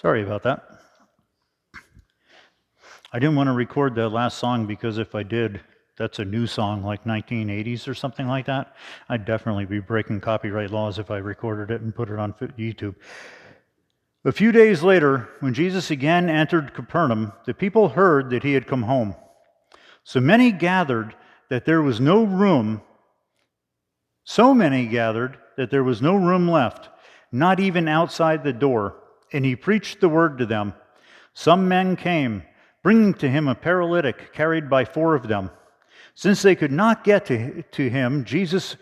Sorry about that. I didn't want to record the last song because if I did, that's a new song like 1980s or something like that. I'd definitely be breaking copyright laws if I recorded it and put it on YouTube. A few days later, when Jesus again entered Capernaum, the people heard that he had come home. So many gathered that there was no room. So many gathered that there was no room left, not even outside the door. And he preached the word to them. Some men came, bringing to him a paralytic carried by 4 of them. Since they could not get to him, can't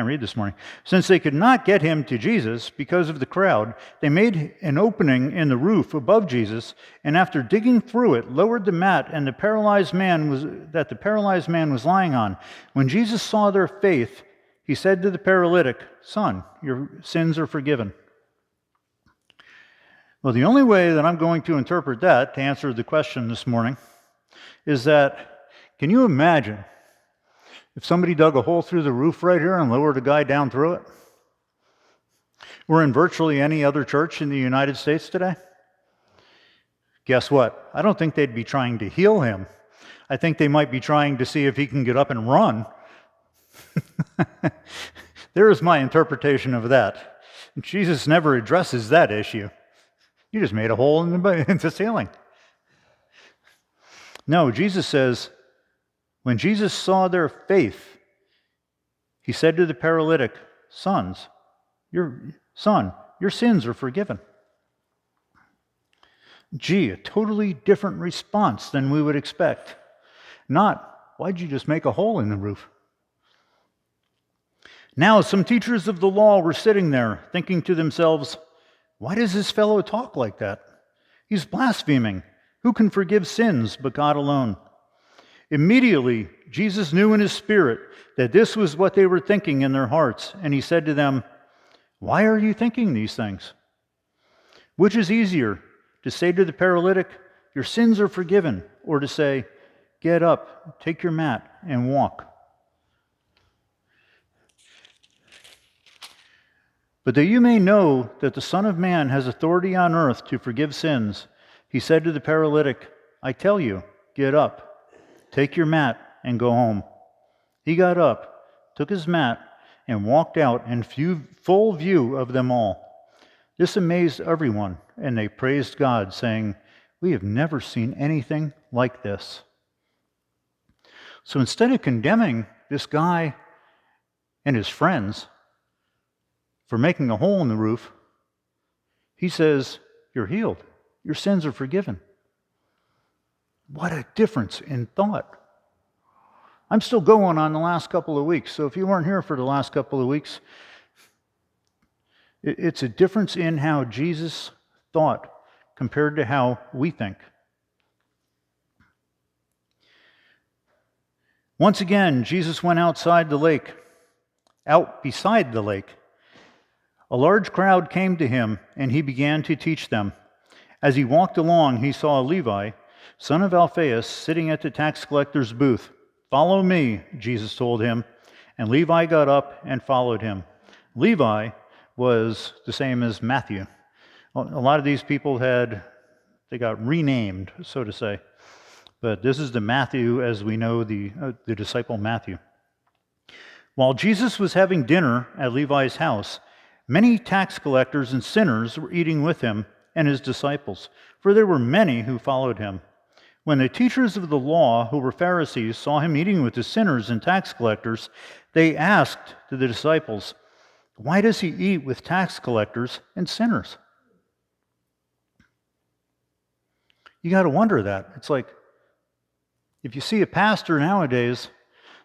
read this morning. Since they could not get him to Jesus because of the crowd, they made an opening in the roof above Jesus, and after digging through it, lowered the mat and the paralyzed man was lying on. When Jesus saw their faith, he said to the paralytic, "Son, your sins are forgiven." Well, the only way that I'm going to interpret that to answer the question this morning is that, can you imagine if somebody dug a hole through the roof right here and lowered a guy down through it? Or in virtually any other church in the United States today? Guess what? I don't think they'd be trying to heal him. I think they might be trying to see if he can get up and run. There is my interpretation of that. Jesus never addresses that issue. You just made a hole in the ceiling. No, Jesus says, when Jesus saw their faith, he said to the paralytic, your sins are forgiven. Gee, a totally different response than we would expect. Not, why'd you just make a hole in the roof? Now, some teachers of the law were sitting there, thinking to themselves, why does this fellow talk like that? He's blaspheming. Who can forgive sins but God alone? Immediately, Jesus knew in his spirit that this was what they were thinking in their hearts, and he said to them, why are you thinking these things? Which is easier, to say to the paralytic, your sins are forgiven, or to say, get up, take your mat, and walk? But that you may know that the Son of Man has authority on earth to forgive sins, he said to the paralytic, I tell you, get up, take your mat, and go home. He got up, took his mat, and walked out in full view of them all. This amazed everyone, and they praised God, saying, we have never seen anything like this. So instead of condemning this guy and his friends for making a hole in the roof, he says, you're healed. Your sins are forgiven. What a difference in thought. I'm still going on the last couple of weeks, so if you weren't here for the last couple of weeks, it's a difference in how Jesus thought compared to how we think. Once again, Jesus went out beside the lake. A large crowd came to him, and he began to teach them. As he walked along, he saw Levi, son of Alphaeus, sitting at the tax collector's booth. Follow me, Jesus told him, and Levi got up and followed him. Levi was the same as Matthew. A lot of these people they got renamed, so to say. But this is the Matthew as we know the disciple Matthew. While Jesus was having dinner at Levi's house, many tax collectors and sinners were eating with him and his disciples, for there were many who followed him. When the teachers of the law, who were Pharisees, saw him eating with the sinners and tax collectors, they asked to the disciples, why does he eat with tax collectors and sinners? You got to wonder that. It's like, if you see a pastor nowadays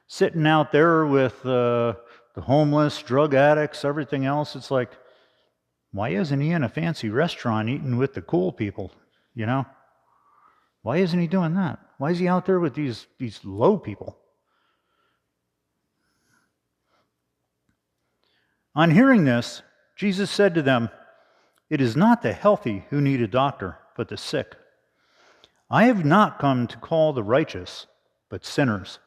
sitting out there with the homeless, drug addicts, everything else, it's like, why isn't he in a fancy restaurant eating with the cool people, you know? Why isn't he doing that? Why is he out there with these low people? On hearing this, Jesus said to them, it is not the healthy who need a doctor, but the sick. I have not come to call the righteous, but sinners.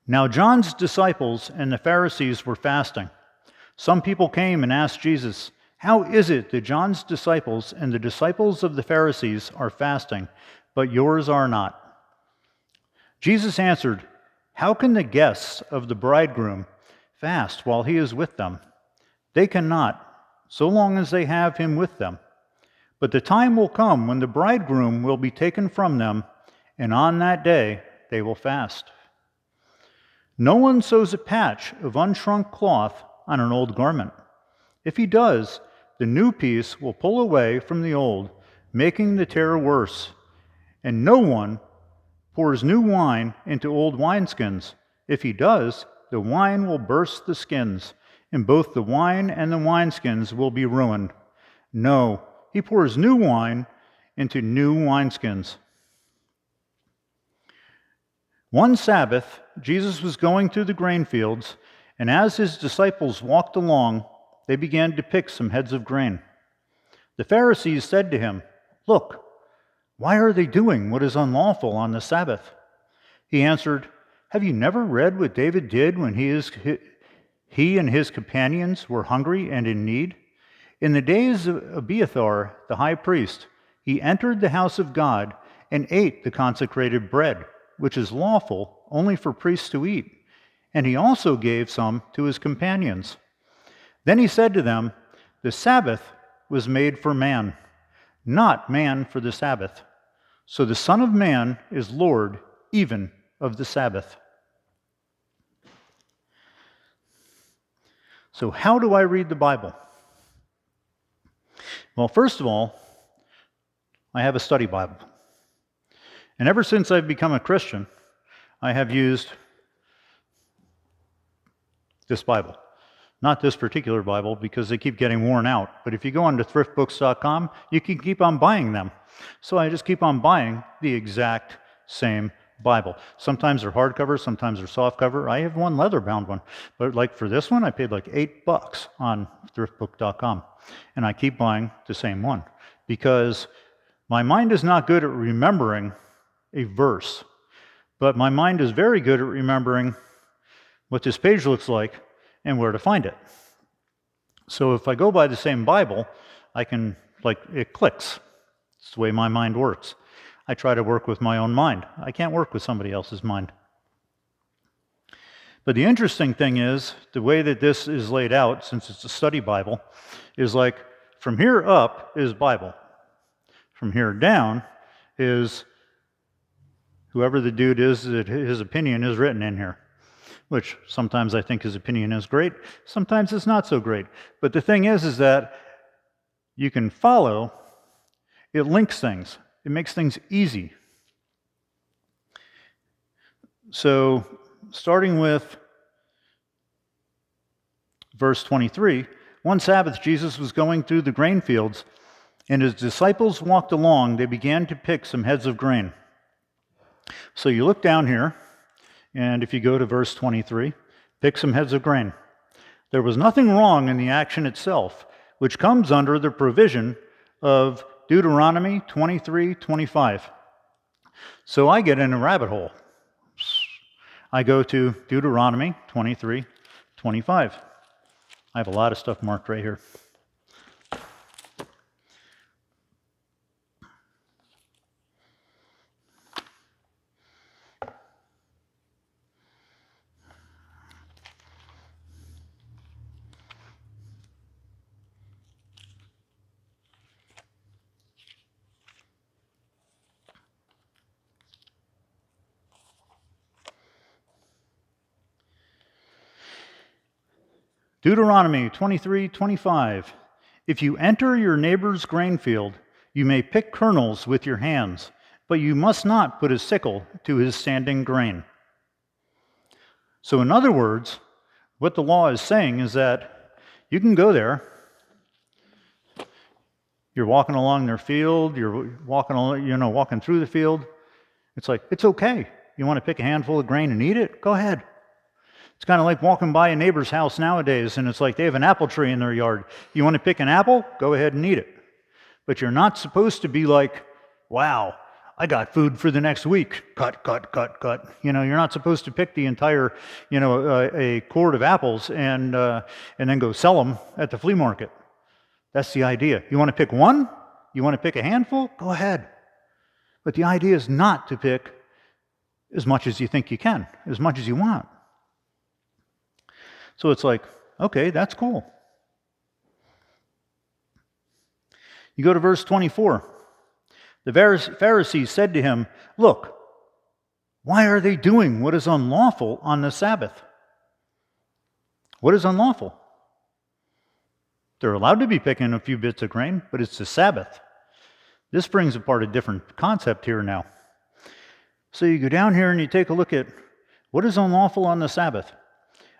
Now John's disciples and the Pharisees were fasting. Some people came and asked Jesus, "How is it that John's disciples and the disciples of the Pharisees are fasting, but yours are not?" Jesus answered, "How can the guests of the bridegroom fast while he is with them? They cannot, so long as they have him with them. But the time will come when the bridegroom will be taken from them, and on that day they will fast. No one sews a patch of unshrunk cloth on an old garment. If he does, the new piece will pull away from the old, making the tear worse. And no one pours new wine into old wineskins. If he does, the wine will burst the skins, and both the wine and the wineskins will be ruined. No, he pours new wine into new wineskins." One Sabbath, Jesus was going through the grain fields, and as his disciples walked along, they began to pick some heads of grain. The Pharisees said to him, "Look, why are they doing what is unlawful on the Sabbath?" He answered, "Have you never read what David did when he and his companions were hungry and in need? In the days of Abiathar, the high priest, he entered the house of God and ate the consecrated bread, which is lawful only for priests to eat, and he also gave some to his companions. Then he said to them, 'The Sabbath was made for man, not man for the Sabbath. So the Son of Man is Lord even of the Sabbath.'" So how do I read the Bible? Well, first of all, I have a study Bible. And ever since I've become a Christian, I have used this Bible. Not this particular Bible, because they keep getting worn out. But if you go on to thriftbooks.com, you can keep on buying them. So I just keep on buying the exact same Bible. Sometimes they're hardcover, sometimes they're softcover. I have one leather-bound one. But like for this one, I paid like $8 on thriftbook.com. And I keep buying the same one. Because my mind is not good at remembering a verse. But my mind is very good at remembering what this page looks like and where to find it. So if I go by the same Bible, I can, it clicks. It's the way my mind works. I try to work with my own mind. I can't work with somebody else's mind. But the interesting thing is, the way that this is laid out, since it's a study Bible, is like from here up is Bible. From here down is whoever the dude is that his opinion is written in here. Which sometimes I think his opinion is great, sometimes it's not so great. But the thing is that you can follow, it links things, it makes things easy. So, starting with verse 23, one Sabbath Jesus was going through the grain fields, and his disciples walked along. They began to pick some heads of grain. So you look down here, and if you go to verse 23, pick some heads of grain. There was nothing wrong in the action itself, which comes under the provision of Deuteronomy 23:25. So I get in a rabbit hole. I go to Deuteronomy 23:25. I have a lot of stuff marked right here. Deuteronomy 23:25. If you enter your neighbor's grain field, you may pick kernels with your hands, but you must not put a sickle to his standing grain. So in other words, what the law is saying is that you can go there, you're walking along their field, you're walking through the field. It's like, it's okay. You want to pick a handful of grain and eat it? Go ahead. It's kind of like walking by a neighbor's house nowadays, and it's like they have an apple tree in their yard. You want to pick an apple? Go ahead and eat it. But you're not supposed to be like, wow, I got food for the next week. Cut, cut, cut, cut. You're not supposed to pick the entire, a quart of apples and then go sell them at the flea market. That's the idea. You want to pick one? You want to pick a handful? Go ahead. But the idea is not to pick as much as you think you can, as much as you want. So it's like, okay, that's cool. You go to verse 24. The Pharisees said to him, "Look, why are they doing what is unlawful on the Sabbath?" What is unlawful? They're allowed to be picking a few bits of grain, but it's the Sabbath. This brings apart a different concept here now. So you go down here and you take a look at what is unlawful on the Sabbath.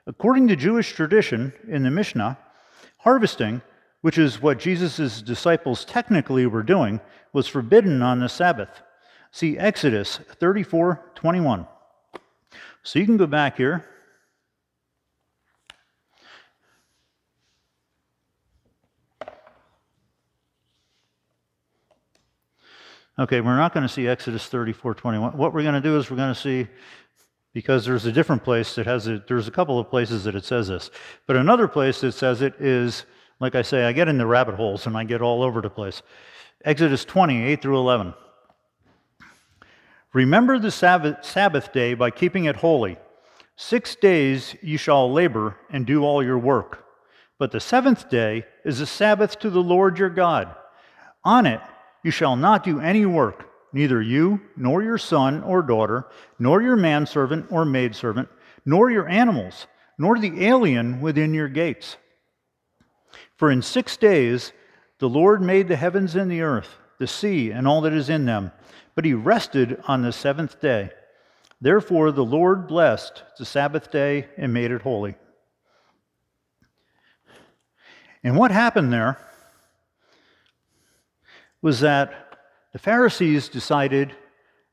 According to Jewish tradition in the Mishnah, harvesting, which is what Jesus' disciples technically were doing, was forbidden on the Sabbath. See Exodus 34:21. So you can go back here. Okay, we're not going to see Exodus 34:21. What we're going to do is we're going to see, because there's a different place that has it, there's a couple of places that it says this. But another place that says it is, like I say, I get in the rabbit holes and I get all over the place. Exodus 20:8-11. Remember the Sabbath day by keeping it holy. 6 days you shall labor and do all your work. But the seventh day is a Sabbath to the Lord your God. On it you shall not do any work, neither you, nor your son or daughter, nor your manservant or maidservant, nor your animals, nor the alien within your gates. For in 6 days the Lord made the heavens and the earth, the sea, and all that is in them, but he rested on the seventh day. Therefore the Lord blessed the Sabbath day and made it holy. And what happened there was that the Pharisees decided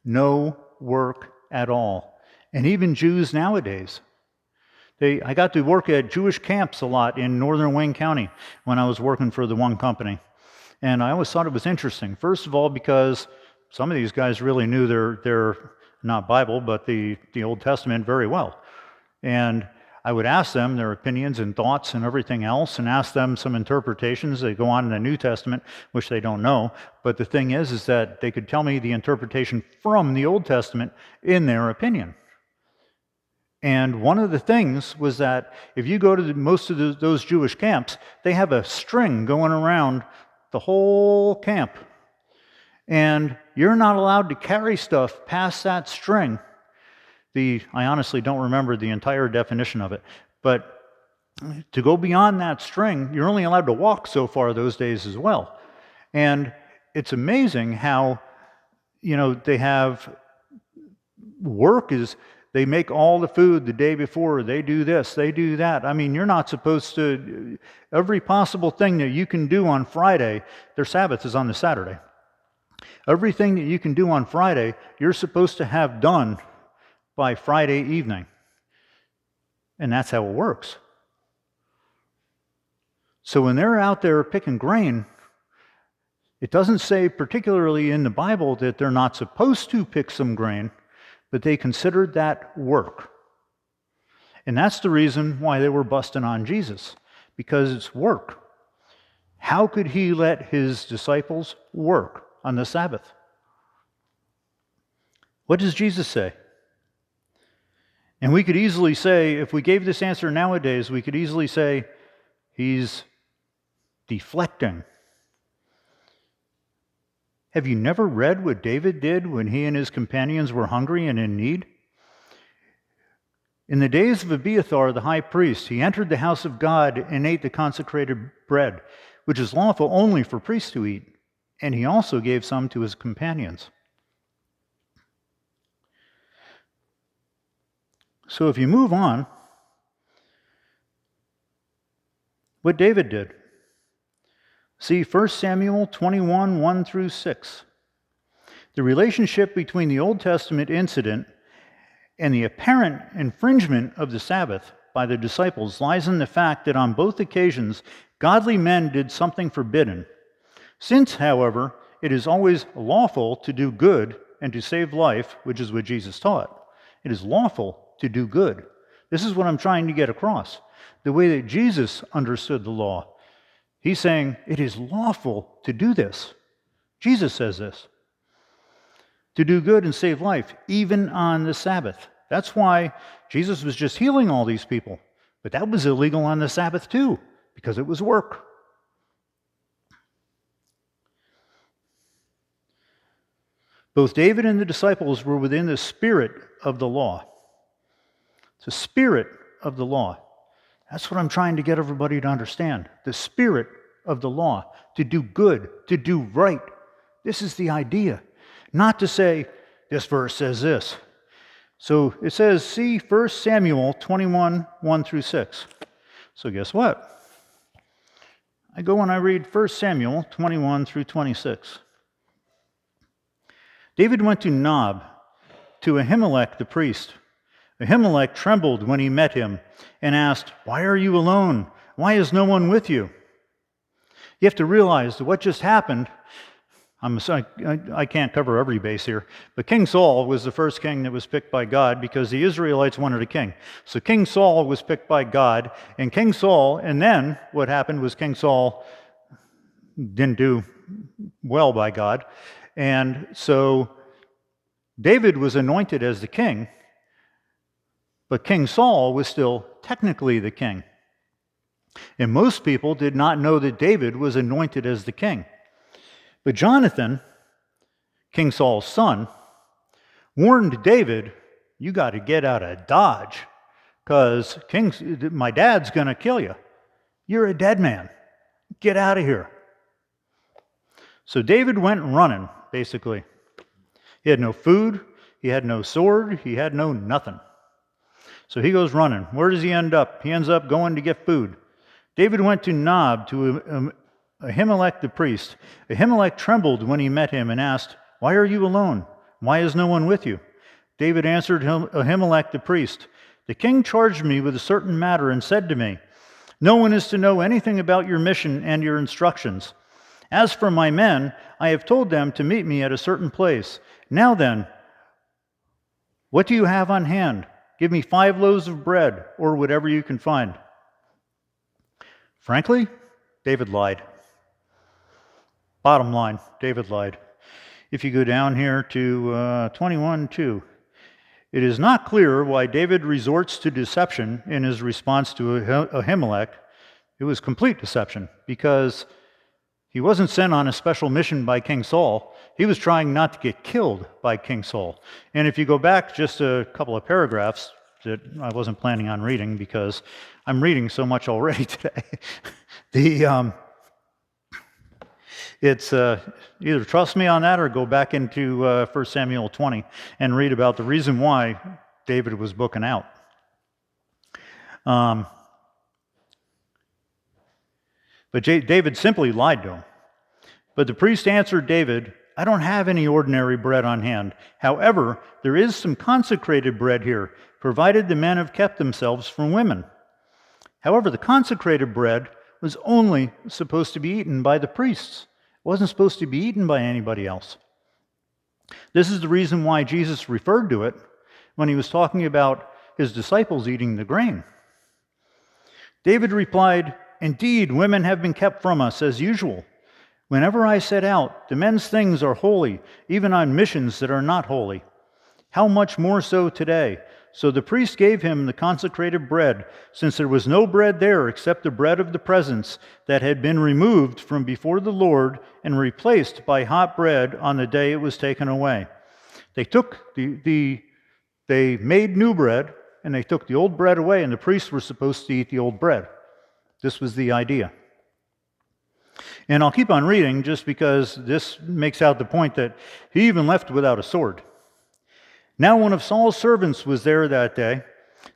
no work at all. And even Jews nowadays. I got to work at Jewish camps a lot in northern Wayne County when I was working for the one company. And I always thought it was interesting. First of all, because some of these guys really knew their not Bible, but the Old Testament very well. And I would ask them their opinions and thoughts and everything else, and ask them some interpretations. They go on in the New Testament, which they don't know. But the thing is that they could tell me the interpretation from the Old Testament in their opinion. And one of the things was that if you go to most of those Jewish camps, they have a string going around the whole camp. And you're not allowed to carry stuff past that string. I honestly don't remember the entire definition of it, but to go beyond that string, you're only allowed to walk so far those days as well. And it's amazing how, they have work is, they make all the food the day before, they do this, they do that. I mean, you're not supposed to, every possible thing that you can do on Friday, their Sabbath is on the Saturday. Everything that you can do on Friday, you're supposed to have done by Friday evening. And that's how it works. So when they're out there picking grain, it doesn't say particularly in the Bible that they're not supposed to pick some grain, but they considered that work. And that's the reason why they were busting on Jesus, because it's work. How could he let his disciples work on the Sabbath? What does Jesus say? And we could easily say, if we gave this answer nowadays, we could easily say, he's deflecting. Have you never read what David did when he and his companions were hungry and in need? In the days of Abiathar the high priest, he entered the house of God and ate the consecrated bread, which is lawful only for priests to eat, and he also gave some to his companions. So if you move on, what David did. See 1 Samuel 21, 1-6. The relationship between the Old Testament incident and the apparent infringement of the Sabbath by the disciples lies in the fact that on both occasions, godly men did something forbidden. Since, however, it is always lawful to do good and to save life, which is what Jesus taught. It is lawful to do good. This is what I'm trying to get across. The way that Jesus understood the law. He's saying it is lawful to do this. Jesus says this. To do good and save life, even on the Sabbath. That's why Jesus was just healing all these people. But that was illegal on the Sabbath too, because it was work. Both David and the disciples were within the spirit of the law. It's the spirit of the law. That's what I'm trying to get everybody to understand. The spirit of the law. To do good, to do right. This is the idea. Not to say, this verse says this. So it says, see 1 Samuel 21, 1 through 6. So guess what? I go and I read 1 Samuel 21 through 26. David went to Nob, to Ahimelech the priest. Ahimelech trembled when he met him and asked, why are you alone? Why is no one with you? You have to realize that what just happened, I can't cover every base here, but King Saul was the first king that was picked by God because the Israelites wanted a king. So King Saul was picked by God, and then what happened was King Saul didn't do well by God, and so David was anointed as the king, but King Saul was still technically the king. And most people did not know that David was anointed as the king. But Jonathan, King Saul's son, warned David, you got to get out of Dodge, because my dad's going to kill you. You're a dead man. Get out of here. So David went running, basically. He had no food, he had no sword, he had no nothing. So he goes running. Where does he end up? He ends up going to get food. David went to Nob, to Ahimelech the priest. Ahimelech trembled when he met him and asked, why are you alone? Why is no one with you? David answered Ahimelech the priest, the king charged me with a certain matter and said to me, no one is to know anything about your mission and your instructions. As for my men, I have told them to meet me at a certain place. Now then, what do you have on hand? Give me 5 loaves of bread, or whatever you can find. Frankly, David lied. Bottom line, David lied. If you go down here to 21:2, it is not clear why David resorts to deception in his response to Ahimelech. It was complete deception, because he wasn't sent on a special mission by King Saul. He was trying not to get killed by King Saul. And if you go back just a couple of paragraphs that I wasn't planning on reading because I'm reading so much already today, it's either trust me on that or go back into 1 Samuel 20 and read about the reason why David was booking out. But David simply lied to him. But the priest answered David, I don't have any ordinary bread on hand. However, there is some consecrated bread here, provided the men have kept themselves from women. However, the consecrated bread was only supposed to be eaten by the priests. It wasn't supposed to be eaten by anybody else. This is the reason why Jesus referred to it when he was talking about his disciples eating the grain. David replied, indeed, women have been kept from us as usual. Whenever I set out, the men's things are holy, even on missions that are not holy. How much more so today? So the priest gave him the consecrated bread, since there was no bread there except the bread of the presence that had been removed from before the Lord and replaced by hot bread on the day it was taken away. They made new bread, and they took the old bread away, and the priests were supposed to eat the old bread. This was the idea. And I'll keep on reading just because this makes out the point that he even left without a sword. Now one of Saul's servants was there that day,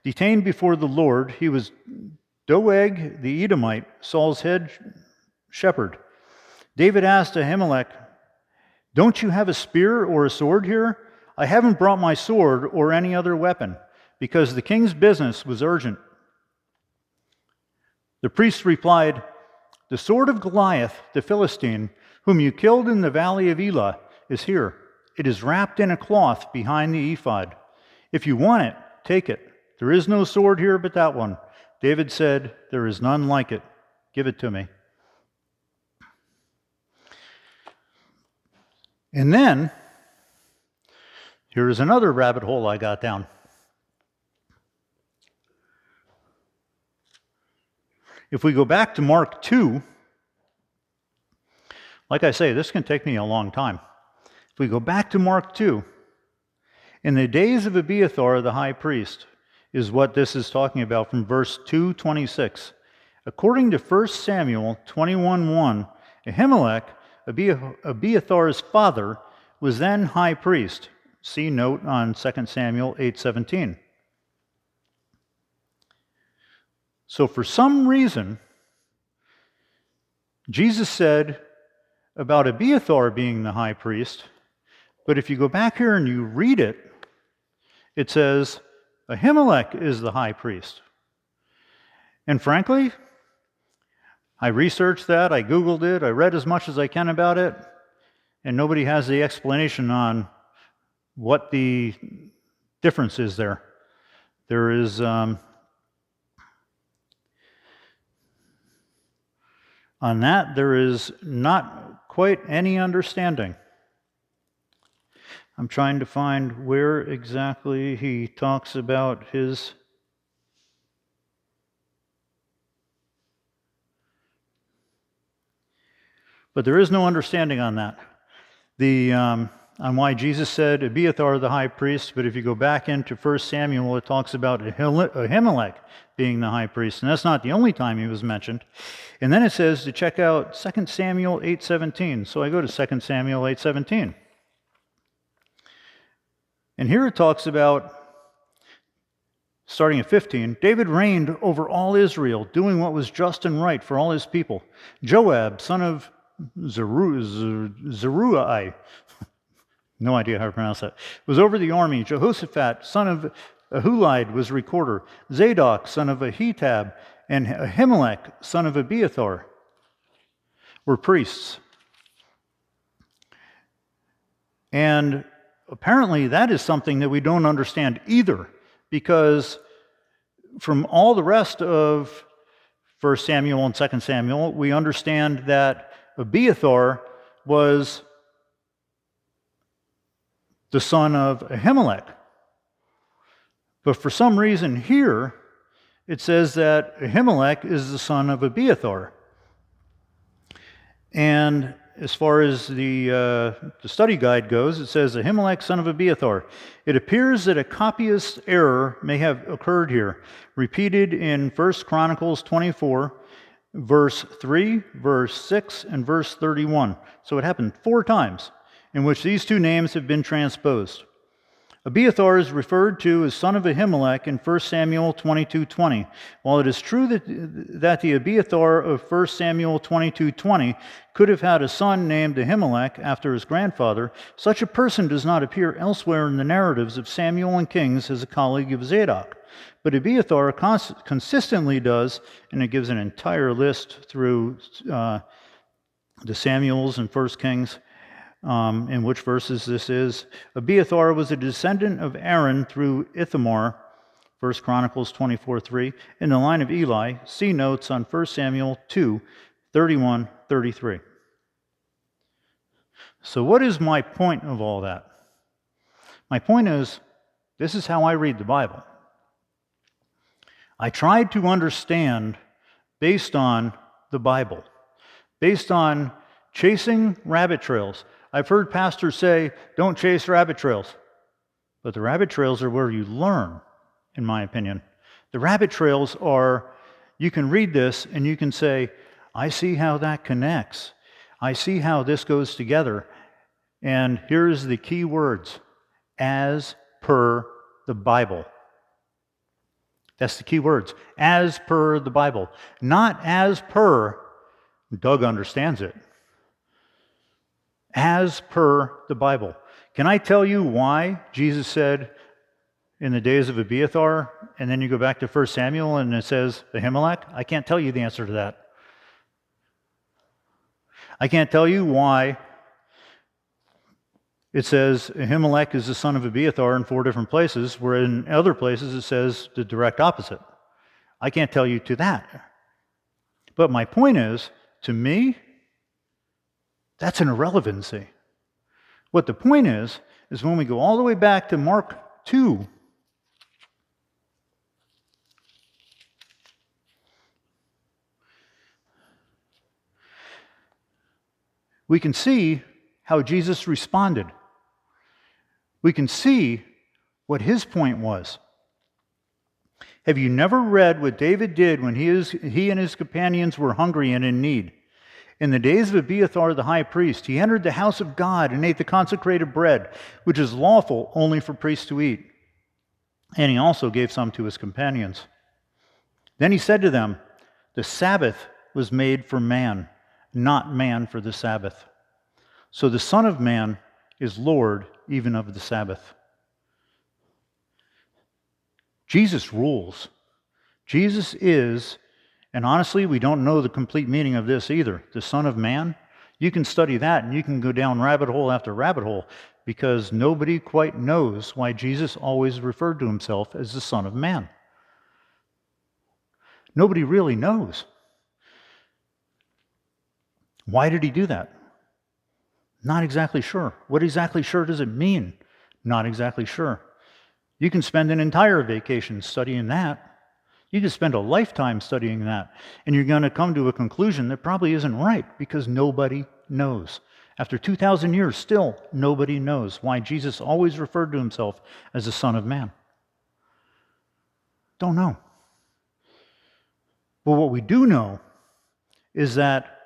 detained before the Lord. He was Doeg the Edomite, Saul's head shepherd. David asked Ahimelech, don't you have a spear or a sword here? I haven't brought my sword or any other weapon, because the king's business was urgent. The priest replied, the sword of Goliath, the Philistine, whom you killed in the valley of Elah, is here. It is wrapped in a cloth behind the ephod. If you want it, take it. There is no sword here but that one. David said, there is none like it. Give it to me. And then, here's another rabbit hole I got down. If we go back to Mark 2, like I say, this can take me a long time. If we go back to Mark 2, in the days of Abiathar the high priest, is what this is talking about from verse 2:26. According to 1 Samuel 21:1, Ahimelech, Abiathar's father, was then high priest. See note on 2 Samuel 8:17. So for some reason, Jesus said about Abiathar being the high priest, but if you go back here and you read it, it says Ahimelech is the high priest. And frankly, I researched that, I Googled it, I read as much as I can about it, and nobody has the explanation on what the difference is there. There is, on that, there is not quite any understanding. I'm trying to find where exactly he talks about his... But there is no understanding on that. On why Jesus said Abiathar the high priest, but if you go back into 1 Samuel, it talks about Ahimelech being the high priest, and that's not the only time he was mentioned. And then it says to check out 2 Samuel 8:17. So I go to 2 Samuel 8:17. And here it talks about, starting at 15, David reigned over all Israel, doing what was just and right for all his people. Joab, son of Zeruiah, no idea how to pronounce that, was over the army. Jehoshaphat, son of Ahulai, was recorder. Zadok, son of Ahitub, and Ahimelech, son of Abiathar, were priests. And apparently that is something that we don't understand either, because from all the rest of 1 Samuel and 2 Samuel, we understand that Abiathar was the son of Ahimelech. But for some reason here, it says that Ahimelech is the son of Abiathar. And as far as the study guide goes, it says Ahimelech, son of Abiathar. It appears that a copyist error may have occurred here, repeated in 1 Chronicles 24, verse 3, verse 6, and verse 31. So it happened 4 times in which these two names have been transposed. Abiathar is referred to as son of Ahimelech in 1 Samuel 22:20. While it is true that the Abiathar of 1 Samuel 22:20 could have had a son named Ahimelech after his grandfather, such a person does not appear elsewhere in the narratives of Samuel and Kings as a colleague of Zadok. But Abiathar consistently does, and it gives an entire list through the Samuels and 1 Kings, in which verses this is. Abiathar was a descendant of Aaron through Ithamar, 1 Chronicles 24:3. In the line of Eli, see notes on 1 Samuel 2:31-33. So what is my point of all that? My point is, this is how I read the Bible. I tried to understand based on the Bible, based on chasing rabbit trails. I've heard pastors say, don't chase rabbit trails. But the rabbit trails are where you learn, in my opinion. The rabbit trails are, you can read this and you can say, I see how that connects. I see how this goes together. And here's the key words, as per the Bible. That's the key words, as per the Bible. Not as per, Doug understands it. As per the Bible. Can I tell you why Jesus said in the days of Abiathar, and then you go back to 1 Samuel and it says Ahimelech? I can't tell you the answer to that. I can't tell you why It says Ahimelech is the son of Abiathar in 4 different places, where in other places it says the direct opposite. I can't tell you to that. But my point is, to me, that's an irrelevancy. What the point is when we go all the way back to Mark 2, we can see how Jesus responded. We can see what his point was. Have you never read what David did when he and his companions were hungry and in need? In the days of Abiathar the high priest, he entered the house of God and ate the consecrated bread, which is lawful only for priests to eat. And he also gave some to his companions. Then he said to them, the Sabbath was made for man, not man for the Sabbath. So the Son of Man is Lord even of the Sabbath. Jesus rules. Jesus is, and honestly, we don't know the complete meaning of this either, the Son of Man. You can study that and you can go down rabbit hole after rabbit hole because nobody quite knows why Jesus always referred to himself as the Son of Man. Nobody really knows. Why did he do that? Not exactly sure. What exactly sure does it mean? Not exactly sure. You can spend an entire vacation studying that. You can spend a lifetime studying that, and you're going to come to a conclusion that probably isn't right because nobody knows. After 2,000 years, still nobody knows why Jesus always referred to himself as the Son of Man. Don't know. But what we do know is that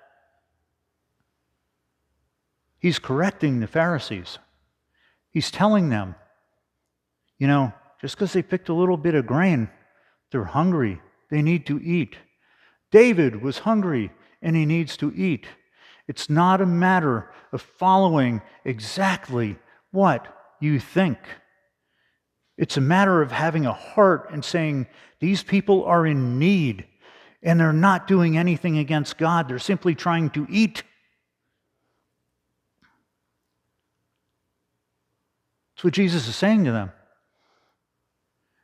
he's correcting the Pharisees. He's telling them, just because they picked a little bit of grain, they're hungry. They need to eat. David was hungry and he needs to eat. It's not a matter of following exactly what you think. It's a matter of having a heart and saying, these people are in need and they're not doing anything against God. They're simply trying to eat. That's what Jesus is saying to them.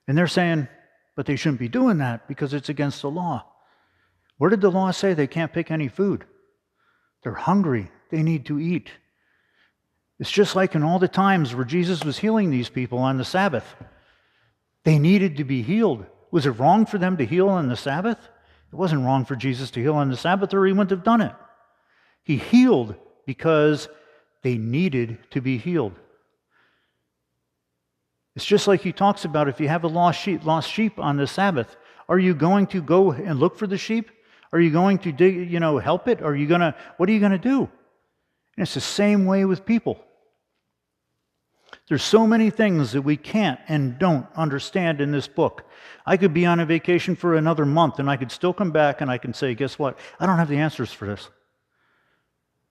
And they're saying, but they shouldn't be doing that because it's against the law. Where did the law say they can't pick any food? They're hungry. They need to eat. It's just like in all the times where Jesus was healing these people on the Sabbath. They needed to be healed. Was it wrong for them to heal on the Sabbath? It wasn't wrong for Jesus to heal on the Sabbath, or he wouldn't have done it. He healed because they needed to be healed. It's just like he talks about if you have a lost sheep on the Sabbath, are you going to go and look for the sheep? Are you going to dig, help it? What are you going to do? And it's the same way with people. There's so many things that we can't and don't understand in this book. I could be on a vacation for another month and I could still come back and I can say, guess what? I don't have the answers for this.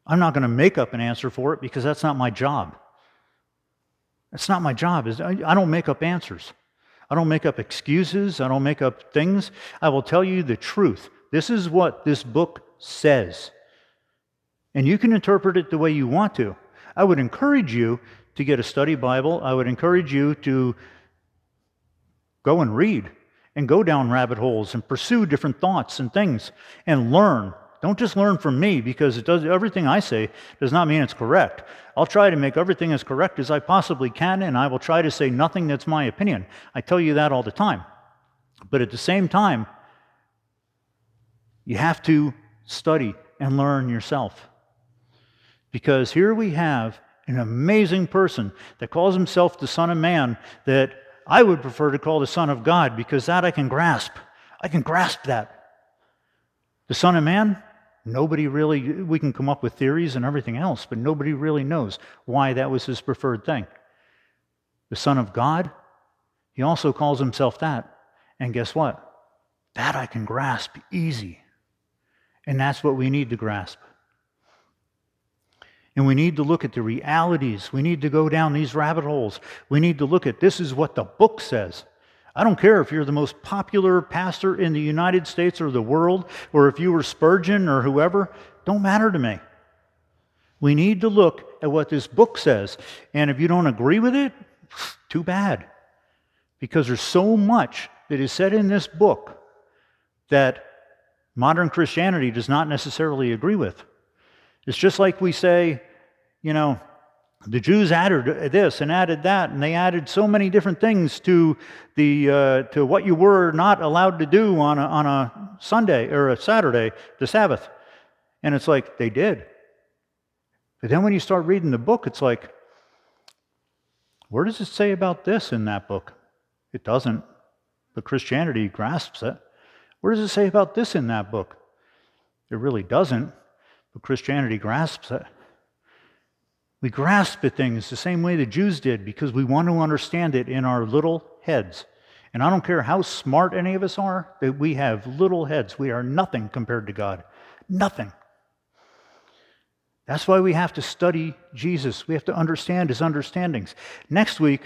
I'm not going to make up an answer for it because that's not my job. That's not my job. I don't make up answers. I don't make up excuses. I don't make up things. I will tell you the truth. This is what this book says. And you can interpret it the way you want to. I would encourage you to get a study Bible. I would encourage you to go and read and go down rabbit holes and pursue different thoughts and things and learn. Don't just learn from me because everything I say does not mean it's correct. I'll try to make everything as correct as I possibly can, and I will try to say nothing that's my opinion. I tell you that all the time. But at the same time, you have to study and learn yourself. Because here we have an amazing person that calls himself the Son of Man that I would prefer to call the Son of God because that I can grasp. I can grasp that. The Son of Man? Nobody really, we can come up with theories and everything else, but nobody really knows why that was his preferred thing. The Son of God, he also calls himself that. And guess what? That I can grasp easy. And that's what we need to grasp. And we need to look at the realities. We need to go down these rabbit holes. We need to look at this is what the book says. I don't care if you're the most popular pastor in the United States or the world, or if you were Spurgeon or whoever. Don't matter to me. We need to look at what this book says. And if you don't agree with it, too bad. Because there's so much that is said in this book that modern Christianity does not necessarily agree with. It's just like we say, the Jews added this and added that, and they added so many different things to to what you were not allowed to do on a Sunday or a Saturday, the Sabbath. And it's like, they did. But then when you start reading the book, it's like, where does it say about this in that book? It doesn't. But Christianity grasps it. Where does it say about this in that book? It really doesn't. But Christianity grasps it. We grasp at things the same way the Jews did because we want to understand it in our little heads. And I don't care how smart any of us are, that we have little heads. We are nothing compared to God. Nothing. That's why we have to study Jesus. We have to understand his understandings. Next week,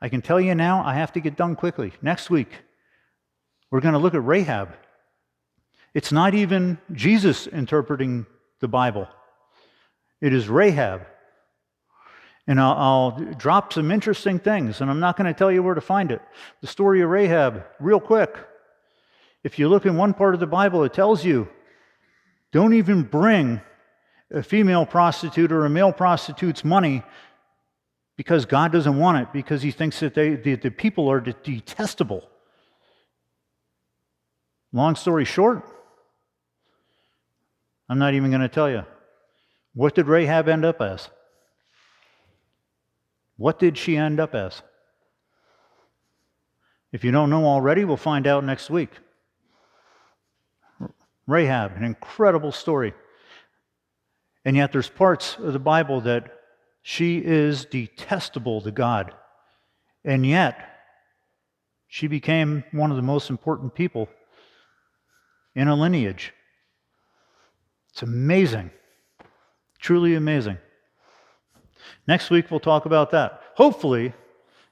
I can tell you now, I have to get done quickly. Next week, we're going to look at Rahab. It's not even Jesus interpreting the Bible. It is Rahab. And I'll drop some interesting things, and I'm not going to tell you where to find it. The story of Rahab, real quick. If you look in one part of the Bible, it tells you, don't even bring a female prostitute or a male prostitute's money because God doesn't want it, because he thinks that the people are detestable. Long story short, I'm not even going to tell you. What did Rahab end up as? What did she end up as? If you don't know already, we'll find out next week. Rahab, an incredible story. And yet there's parts of the Bible that she is detestable to God. And yet, she became one of the most important people in a lineage. It's amazing. Truly amazing. Next week we'll talk about that. Hopefully,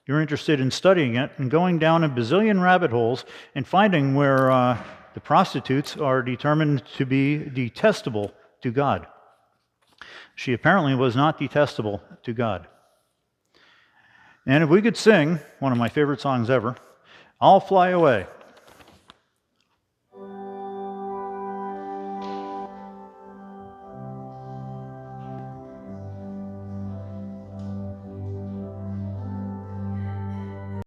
you're interested in studying it and going down a bazillion rabbit holes and finding where the prostitutes are determined to be detestable to God. She apparently was not detestable to God. And if we could sing one of my favorite songs ever, I'll Fly Away.